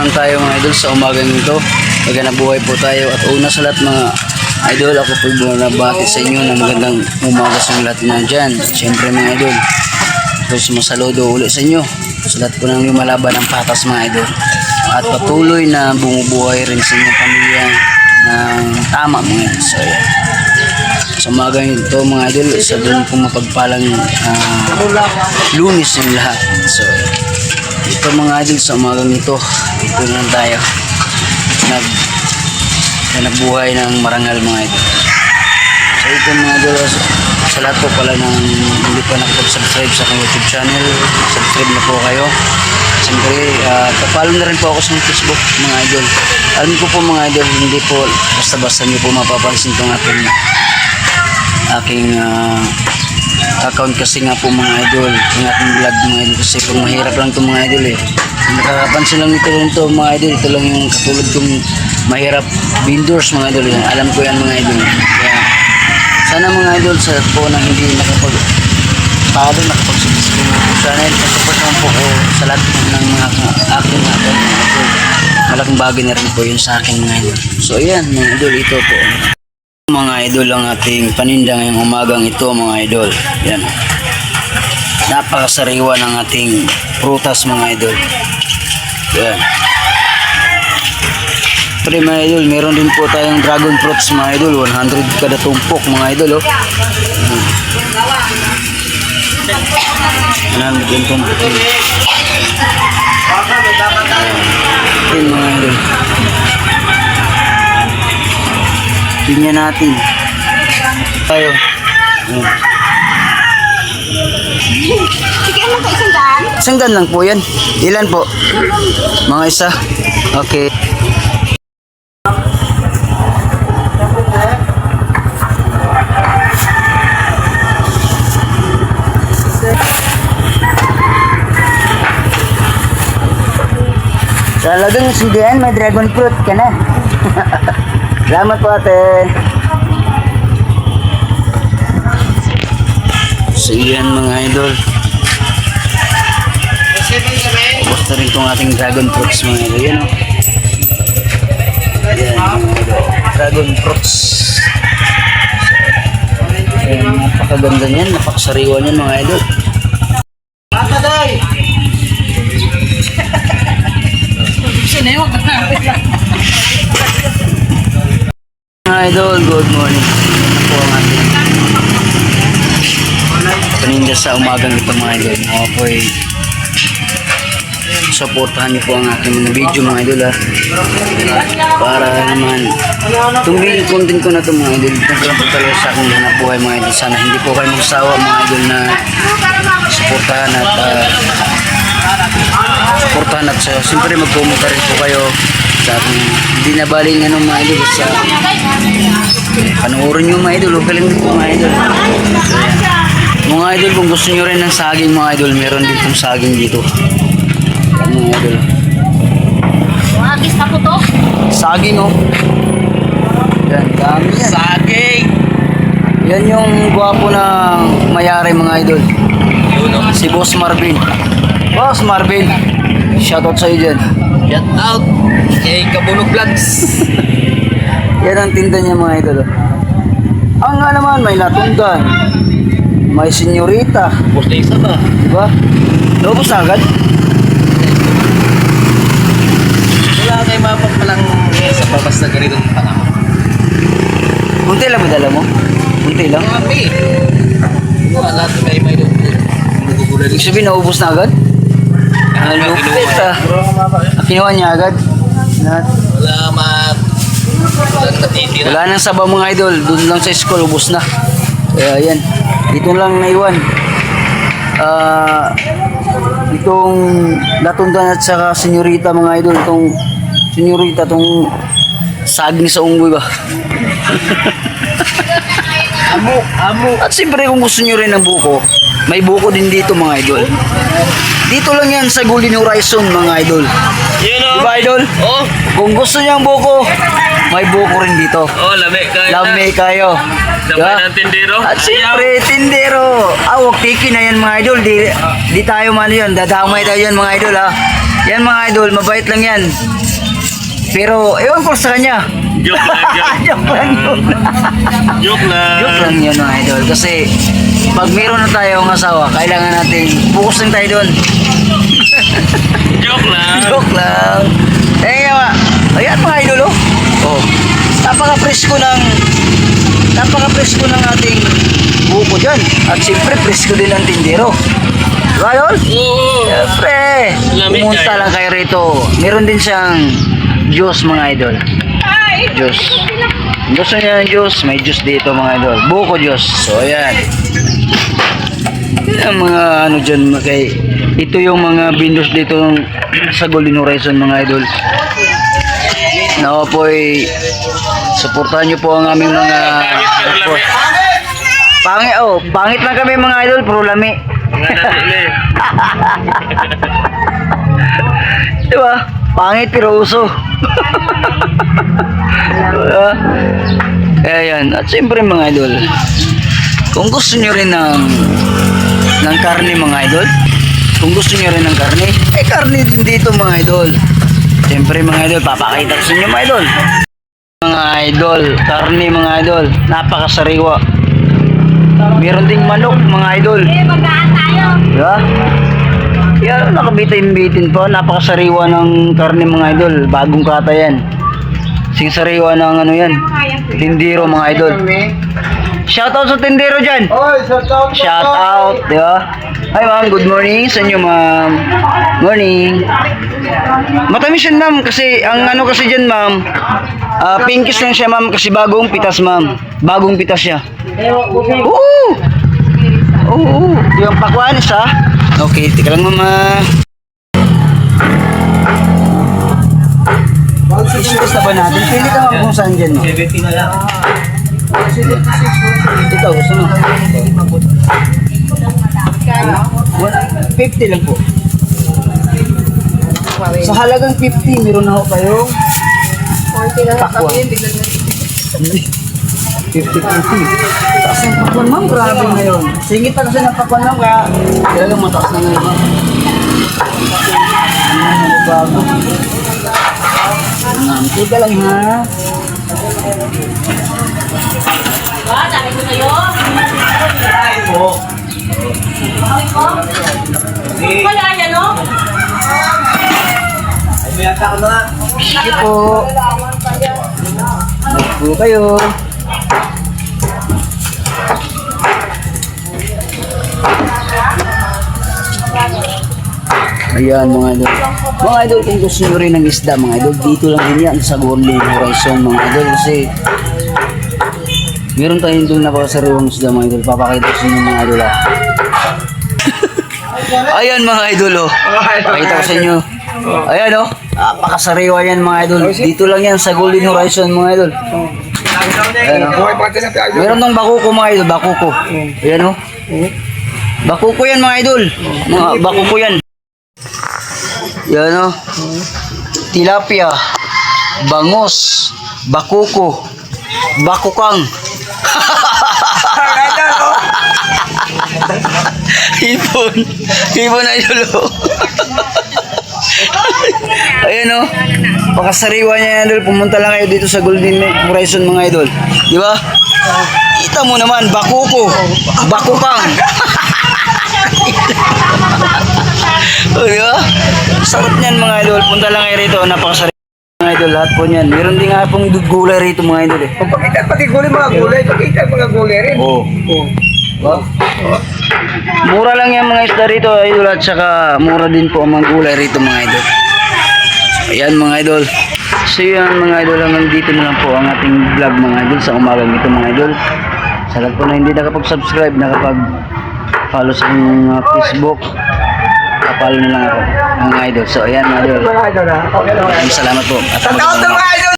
naman tayo mga idol sa umagang ito. Magandang buhay po tayo. At una sa lahat mga idol, ako po bumabati sa inyo na magandang umaga sa lahat na dyan. Siyempre mga idol, tapos masaludo ulit sa inyo sa lahat po ng lumalaban ng patas mga idol. At patuloy na bumubuhay rin sa inyong pamilya ng tama mga idol. So yan. Sa umagang ito mga idol, sa doon pong mapagpalang Lunes yung lahat. So ito mga idol, sa umagang ito na tayo nagbuhay ng marangal mga idol. So ito mga idol, sa lahat po pala ng hindi pa nakapag-subscribe sa aking YouTube channel, subscribe na po kayo. Siyempre, papalo na rin po ako sa Facebook mga idol. Alam ko po mga idol, hindi po basta-basta nyo po mapapansin itong aking account kasi nga po mga idol, yung aking vlog mga idol, kasi kung mahirap lang itong mga idol nakakapansin lang nito rin ito mga idol. Ito lang yung katulad kong mahirap vendors mga idol, yan. Alam ko yan mga idol. Kaya sana mga idol sa po na hindi nakapag-subscribe po channel, support naman po ko sa lahat ng mga aking account mga idol. Malaking bagay na rin po yun sa akin mga idol. So ayan mga idol, ito po mga idol ang ating paninda ngayong umagang ito mga idol. Yan, napakasariwa ng ating prutas mga idol. Yan. Pero mga idol, meron din po tayong dragon fruits mga idol, 100 kada tumpok mga idol. 100 yung tumpok. Yan mga idol, tingnan natin tayo. Sige, ano po, isang daan? Isang daan lang po yan. Ilan po? Mga isa. Okay. Talagang sindihan, may dragon fruit ka na. Salamat po ate. So yan mga idol, basta rin itong ating dragon fruits mga idol. Yan o. Yan mga idol, dragon fruits. Yan, napakaganda niyan, napakasariwa niyan mga idol. Mga idol, good morning. Ano po ang ating paninda sa umagang ito mga idol. Ako po ay supportahan niyo po ang aking mga video mga idol para naman itong video content ko na ito mga idol, tungkol po talaga sa aking hanap buhay mga idol. Sana hindi po kayo magsawa mga idol na supportahan at siyempre mag-comment rin po kayo sa aking hindi nabaling mga idol sa panoorin nyo mga idol. Huwag kalimut po mga idol. So, mga idol, kung gusto nyo rin ng saging mga idol, meron din itong saging dito. Yan mga idol, Agis na po to. saging oh. Yan, dami yan. Saging! Yan yung gwapo na mayari mga idol, si Boss Marvin. Boss Marvin, shoutout sa iyo dyan. Shout out kay Kabunog Vlogs. Yan ang tinda niya mga idol. Ang nga naman, may latundan, may senyorita, Basta isa ba? diba? Naubos na agad? Wala kayo mapagpalang sa babas na ganitong panahon. Kunti lang ba dala mo? Kunti lang? Kami! Wala natin kayo may nagugulay. Ibig sabihin, naubos na agad? Lupit ah. Kinuha niya agad? Lahat. Wala natitira. Wala nang sabaw mga idol, doon lang sa school, ubos na. Kaya yan, dito lang naiwan. Itong latundan at saka senyorita mga idol, itong senyorita, itong saging sa unggoy ba? Amo. At siyempre kung gusto nyo rin ng buko, may buko din dito mga idol. Dito lang yan sa Golden Horizon mga idol. Yun o. Diba idol? Oh. Kung gusto nyo ang buko, may buko rin dito. Oh, lami kayo. Lame kayo. Sabay ng tindero. At siyempre, tindero. Awak, tiki na yan mga idol. Di tayo man yan. Dadamay tayo yan mga idol ha. Yan mga idol, mabait lang yan. Pero, ewan ko sa kanya. Joke lang, Joke lang yun. Joke lang. Joke lang yun mga idol. Kasi, pag meron na tayong asawa, kailangan natin, focus lang tayo doon. Joke lang. Joke lang. Eh, nga, ayan mga idol, oh. Oh. Napaka-presko ng ating buko dyan. At siyempre, presko din ang tindero. Diba, idol? Oo. Siyempre, Lamig pumunta tayo. lang kayo rito. Meron din siyang juice mga idol. Juice. Gusto niya ng juice, may juice dito mga idol. Buko juice. So, ayan. Yan mga ano dyan, kay ito yung mga vendors dito sa Golden Horizon mga idol. Nako po suportahan nyo po ang aming mga pangit lang kami mga idol, pero lami. Diba? Pangit pero uso. Diba? Ayan. At siyempre mga idol, kung gusto nyo rin ng karne mga idol, kung gusto nyo rin ng karne, eh karne din dito mga idol. Siyempre mga idol, papakita ko sa inyo mga idol. Mga idol, karne mga idol, napakasariwa. Meron ding manok mga idol. Eh, magdaan tayo. Diba? Yan, nakabitin-bitin pa. Napakasariwa ng karne mga idol. Bagong kata yan. Sing-sariwa ng ano yan. Tindero mga idol. Shoutout sa tindero dyan. Shoutout, di ba? Hi ma'am, good morning sa inyo ma'am. Morning. Matamis yan ma'am kasi ang ano kasi dyan ma'am, pinkish lang siya ma'am kasi bagong pitas ma'am. Bagong pitas siya. Oo! Oo! Yung pakwan isa. Okay, tika lang mama. Isis na ba natin? Pili ka ma'am kung saan dyan no? 70 na lang. Ito, gusto mo? 50 lang po. Sa halagang 50, meron na ho kayong 40 lang pakwan. 50-50. Taas ng pakwan ma'am, grabe ngayon. Singit na kasi ng pakwan ma'am, kaya talagang mataas na ngayon ma'am. Ano bago? Tika lang ha. Ba, dami ko kayo. Wala yan, no? Sige po. Sige po kayo. Ayan mga idol. Mga idol, kung gusto nyo rin ng isda mga idol, dito lang din yan sa Golden Horizon mga idol. Kasi meron tayong doon napakasariwang isda mga idol. Papakita ko sa inyo mga idol ha. Ayan mga idol oh. Pakita ko sa inyo. Ayan oh. Napakasariwa yan mga idol. Dito lang yan sa Golden Horizon mga idol. Ayan oh. Meron ng bakuko mga idol. Bakuko. Ayan oh. Bakuko yan mga idol. Mga bakuko yan. Yan oh. Tilapia. Bangos. Bakuko. Bakukang. Hipon. Hipon na idol. Ayan o. Pakasariwa niya yan idol. Pumunta lang kayo dito sa Golden Horizon mga idol. Di ba? Kita mo naman. Bakuko. Bakukang. O di ba? Sarap niyan mga idol. Punta lang kayo rito. Napakasariwa mga idol. Lahat po niyan. Meron din nga pong gulay rito mga idol eh. Pakita pati gulay mga gulay, pakita mga gulay rin. Oo. Diba? Mura lang yung mga isda rito idol at saka mura din po ang mga gulay rito mga idol. Ayan mga idol. So yan mga idol, hanggang dito na lang po ang ating vlog mga idol sa umagang ito mga idol. Sa lahat po na hindi nakapag-subscribe, nakapag-follow sa aking Facebook, kapalo na lang ako mga idol. So ayan mga idol. Mga idol ha. Okay lang. Maraming salamat po. At Tatawa ng mga idol!